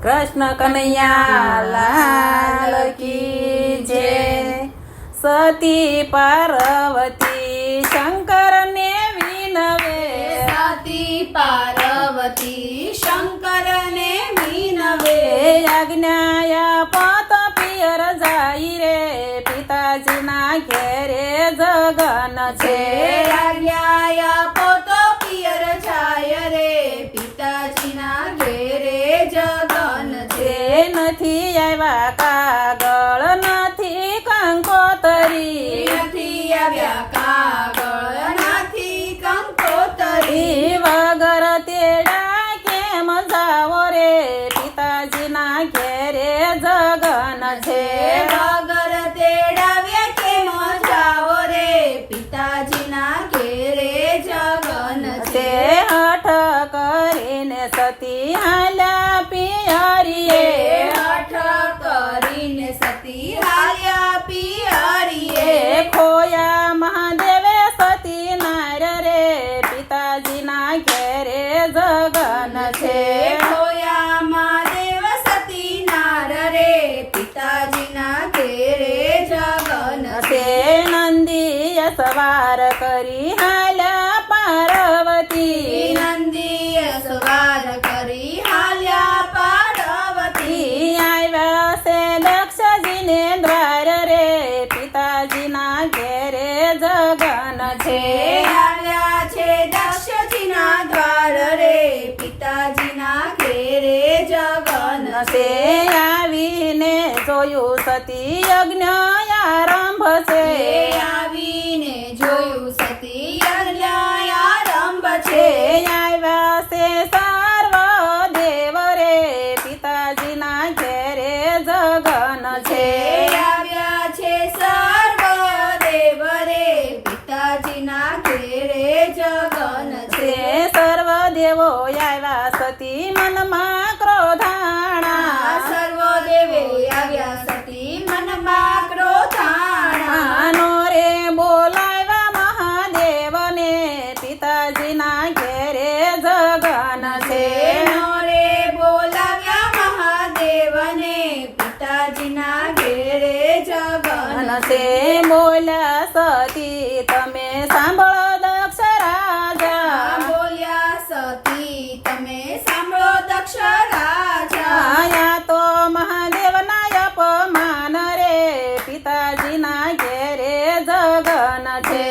कृष्ण कन्हैया लाल की जय। सती पार्वती शंकर ने विनवे, सती पार्वती शंकर ने विनवे। आज्ञाया पत पियर जाई रे, पिताजी ना घेरे जगन छे। आज्ञाया पोतो पियर जाय रे, पिताजी ना घेरे जगन छे। નથી આવ્યા કાગળ નથી કંકોતરી, નથી આવ્યા કાગળ નથી કંકોતરી। વગર તેડા કેમ જાવો રે, પિતાજીના ઘેરે જગન છે। વગર તેડાવ્યા કેમ જાવો રે, પિતાજીના ઘેરે જગન છે। હઠ કરીને સતી હાલ્યા પિયરીએ, હઠ કરીને સતી હાલ્યા પિયરીએ। ખોયા મહાદેવે સતી નાર રે, પિતાજીના ઘેરે જગન છે। ખોયા મહાદેવ સતી નાર રે, પિતાજીના ઘેરે જગન છે। નંદીય સવાર કરી હાલ્યા પાર્વતી, નંદીએ સવાર કરી હાલ્યા પાર્વતી। આવ્યા છે દક્ષજીને દ્વાર રે, પિતાજીના ઘેરે જગન છે। આવ્યા છે દક્ષજીના દ્વાર રે, પિતાજીના ઘેરે જગન છે। આવીને જોયું સતી યજ્ઞ આરંભ છે। આવીને જોયું સતી યજ્ઞ આરંભ છે। આવ્યા છે સર્વ દેવ રે, પિતાજીના ઘેરે જગન છે। આવ્યા છે સર્વ દેવ રે, પિતાજીના ઘેરે જગન છે। સર્વ દેવો આવ્યા સતી મનમાં ક્રોધાણા, સર્વ દેવો આવ્યા સતી મનમાં ક્રોધાણા। આનો રે બોલાવ્યા મહાદેવને, પિતાજીના ઘેરે જગન છે। નો રે બોલાવ્યા મહાદેવને, પિતાજીના ઘેરે જગન છે। બોલ્યા સતી તમે સાંભળો દક્ષ રાજા, બોલ્યા સતી તમે સાંભળો દક્ષ રાજા। આયા તો મહાદેવના અપમાન રે, પિતાજીના ઘેરે જગન છે।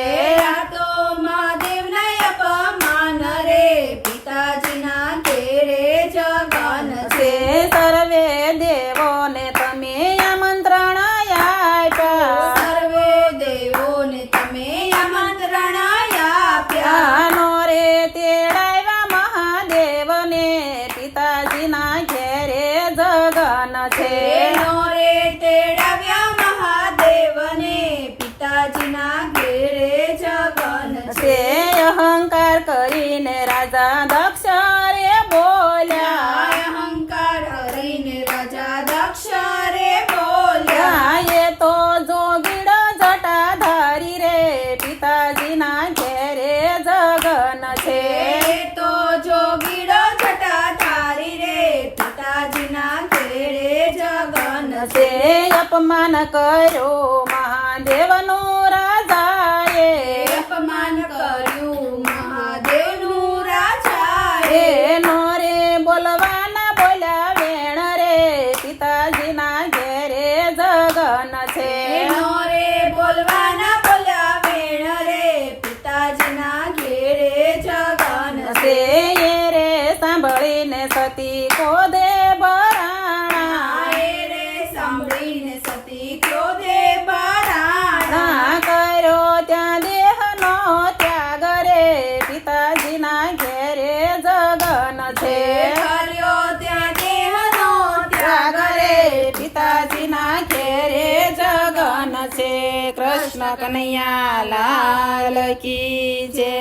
આ તો મહાદેવના અપમાન રે, પિતાજીના ઘેરે જગન છે। સર્વે દેવોને તમે આમંત્રણ આપ્યા, સર્વે દેવોને તમે આમંત્રણ આપ્યા। આનો રે તેડાવ્યા મહાદેવને, પિતાજીના ઘેરે જગન છે। નો રે તેડાવ્યા મહાદેવને, પિતાજીના ઘેરે જગન છે। અહંકાર કરીને રાજા દક્ષ રે બોલ્યા, અહંકાર કરીને રાજા દક્ષ રે બોલ્યા। એ તો જોગીડો જટાધારી રે, પિતાજીના ઘેરે જગન છે। એ તો જોગીડો જટાધારી રે, પિતાજીના ઘેરે જગન છે। અપમાન કર્યો મહાદેવનું રાજાએ, અપમાન કર્યું મહાદેવનું રાજાએ। નો રે બોલવાના બોલ્યા વેણ રે, પિતાજીના ઘેરે જગન છે। નો રે બોલવાના બોલ્યા વેણ રે, પિતાજીના ઘેરે જગન છે। એ રે સાંભળીને સતી કોદે બરાણા, એ રે સાંભળીને સતી ક્રોધે બરાણા। કર્યો ત્યાં દેહનો ત્યાગ રે, પિતાજીના ઘેરે જગન છે। કર્યો ત્યાં દેહનો ત્યાગ રે, પિતાજીના ઘેરે જગન છે। કૃષ્ણ કનૈયા લાલ કી જય।